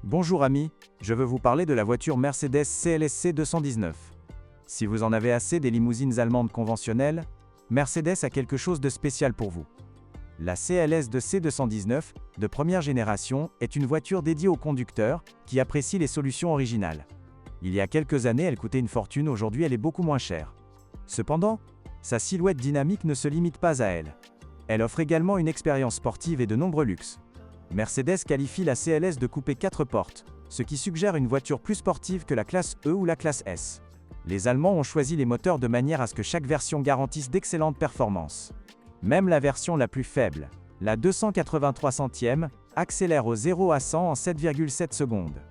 Bonjour amis, je veux vous parler de la voiture Mercedes CLS 219. Si vous en avez assez des limousines allemandes conventionnelles, Mercedes a quelque chose de spécial pour vous. La CLS de C219, de première génération, est une voiture dédiée aux conducteurs, qui apprécient les solutions originales. Il y a quelques années, elle coûtait une fortune, aujourd'hui elle est beaucoup moins chère. Cependant, sa silhouette dynamique ne se limite pas à elle. Elle offre également une expérience sportive et de nombreux luxes. Mercedes qualifie la CLS de coupé 4 portes, ce qui suggère une voiture plus sportive que la classe E ou la classe S. Les Allemands ont choisi les moteurs de manière à ce que chaque version garantisse d'excellentes performances. Même la version la plus faible, la 283 centièmes, accélère au 0 à 100 en 7,7 secondes.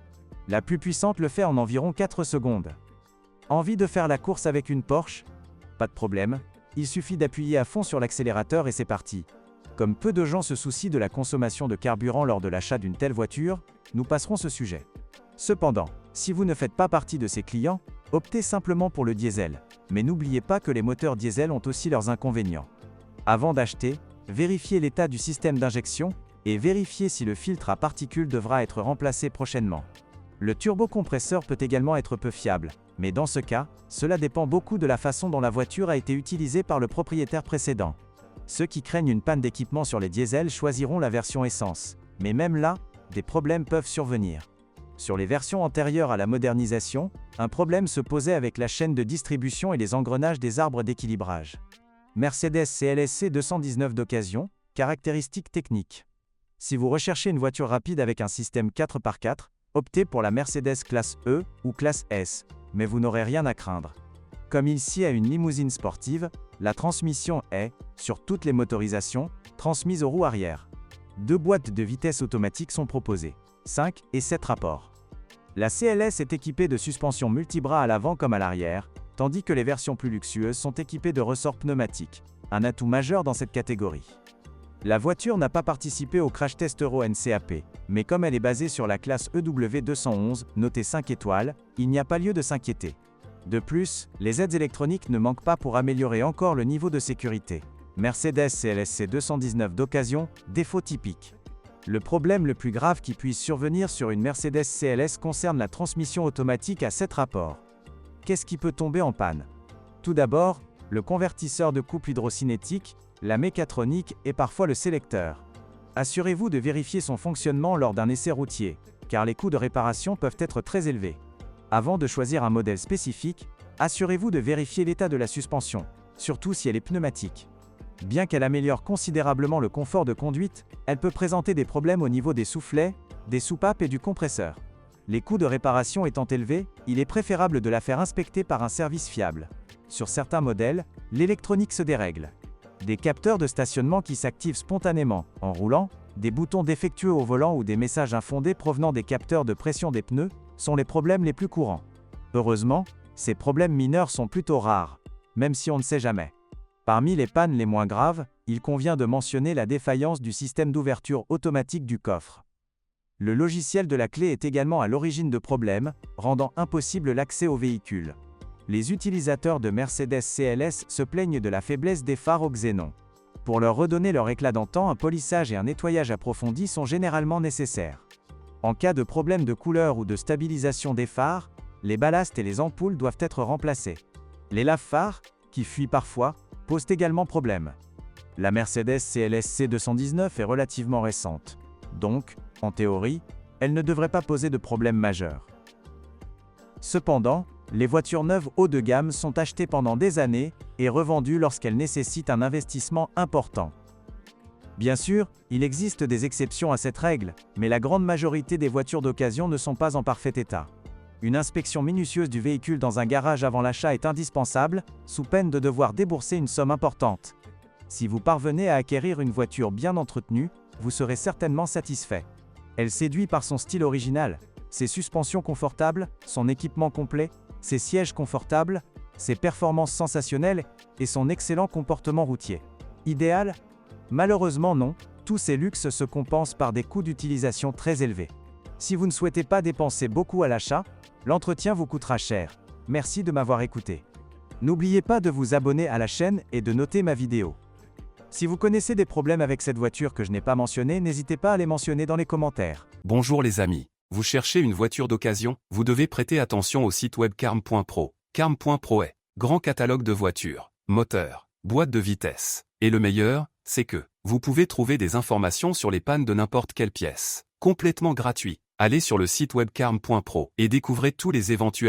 La plus puissante le fait en environ 4 secondes. Envie de faire la course avec une Porsche? Pas de problème, il suffit d'appuyer à fond sur l'accélérateur et c'est parti. Comme peu de gens se soucient de la consommation de carburant lors de l'achat d'une telle voiture, nous passerons ce sujet. Cependant, si vous ne faites pas partie de ces clients, optez simplement pour le diesel. Mais n'oubliez pas que les moteurs diesel ont aussi leurs inconvénients. Avant d'acheter, vérifiez l'état du système d'injection et vérifiez si le filtre à particules devra être remplacé prochainement. Le turbocompresseur peut également être peu fiable, mais dans ce cas, cela dépend beaucoup de la façon dont la voiture a été utilisée par le propriétaire précédent. Ceux qui craignent une panne d'équipement sur les diesels choisiront la version essence, mais même là, des problèmes peuvent survenir. Sur les versions antérieures à la modernisation, un problème se posait avec la chaîne de distribution et les engrenages des arbres d'équilibrage. Mercedes CLS 219 d'occasion, caractéristiques techniques. Si vous recherchez une voiture rapide avec un système 4x4, optez pour la Mercedes classe E ou classe S, mais vous n'aurez rien à craindre. Comme ici à une limousine sportive, la transmission est, sur toutes les motorisations, transmise aux roues arrière. 2 boîtes de vitesse automatiques sont proposées, 5 et 7 rapports. La CLS est équipée de suspensions multibras à l'avant comme à l'arrière, tandis que les versions plus luxueuses sont équipées de ressorts pneumatiques, un atout majeur dans cette catégorie. La voiture n'a pas participé au crash test Euro NCAP, mais comme elle est basée sur la classe EW211, notée 5 étoiles, il n'y a pas lieu de s'inquiéter. De plus, les aides électroniques ne manquent pas pour améliorer encore le niveau de sécurité. Mercedes CLS 219 d'occasion, défaut typique. Le problème le plus grave qui puisse survenir sur une Mercedes CLS concerne la transmission automatique à 7 rapports. Qu'est-ce qui peut tomber en panne? Tout d'abord, le convertisseur de couple hydrocinétique, la mécatronique et parfois le sélecteur. Assurez-vous de vérifier son fonctionnement lors d'un essai routier, car les coûts de réparation peuvent être très élevés. Avant de choisir un modèle spécifique, assurez-vous de vérifier l'état de la suspension, surtout si elle est pneumatique. Bien qu'elle améliore considérablement le confort de conduite, elle peut présenter des problèmes au niveau des soufflets, des soupapes et du compresseur. Les coûts de réparation étant élevés, il est préférable de la faire inspecter par un service fiable. Sur certains modèles, l'électronique se dérègle. Des capteurs de stationnement qui s'activent spontanément, en roulant, des boutons défectueux au volant ou des messages infondés provenant des capteurs de pression des pneus, sont les problèmes les plus courants. Heureusement, ces problèmes mineurs sont plutôt rares, même si on ne sait jamais. Parmi les pannes les moins graves, il convient de mentionner la défaillance du système d'ouverture automatique du coffre. Le logiciel de la clé est également à l'origine de problèmes, rendant impossible l'accès au véhicule. Les utilisateurs de Mercedes CLS se plaignent de la faiblesse des phares au xénon. Pour leur redonner leur éclat d'antan, un polissage et un nettoyage approfondi sont généralement nécessaires. En cas de problème de couleur ou de stabilisation des phares, les ballasts et les ampoules doivent être remplacés. Les lave-phares, qui fuient parfois, posent également problème. La Mercedes CLS C219 est relativement récente. Donc, en théorie, elle ne devrait pas poser de problème majeur. Cependant, les voitures neuves haut de gamme sont achetées pendant des années et revendues lorsqu'elles nécessitent un investissement important. Bien sûr, il existe des exceptions à cette règle, mais la grande majorité des voitures d'occasion ne sont pas en parfait état. Une inspection minutieuse du véhicule dans un garage avant l'achat est indispensable, sous peine de devoir débourser une somme importante. Si vous parvenez à acquérir une voiture bien entretenue, vous serez certainement satisfait. Elle séduit par son style original, ses suspensions confortables, son équipement complet, ses sièges confortables, ses performances sensationnelles et son excellent comportement routier. Idéal? Malheureusement non, tous ces luxes se compensent par des coûts d'utilisation très élevés. Si vous ne souhaitez pas dépenser beaucoup à l'achat, l'entretien vous coûtera cher. Merci de m'avoir écouté. N'oubliez pas de vous abonner à la chaîne et de noter ma vidéo. Si vous connaissez des problèmes avec cette voiture que je n'ai pas mentionné, n'hésitez pas à les mentionner dans les commentaires. Bonjour les amis. Vous cherchez une voiture d'occasion? Vous devez prêter attention au site web carm.pro. Carm.pro est grand catalogue de voitures, moteurs, boîtes de vitesse. Et le meilleur, c'est que vous pouvez trouver des informations sur les pannes de n'importe quelle pièce. Complètement gratuit. Allez sur le site web carm.pro et découvrez tous les éventuels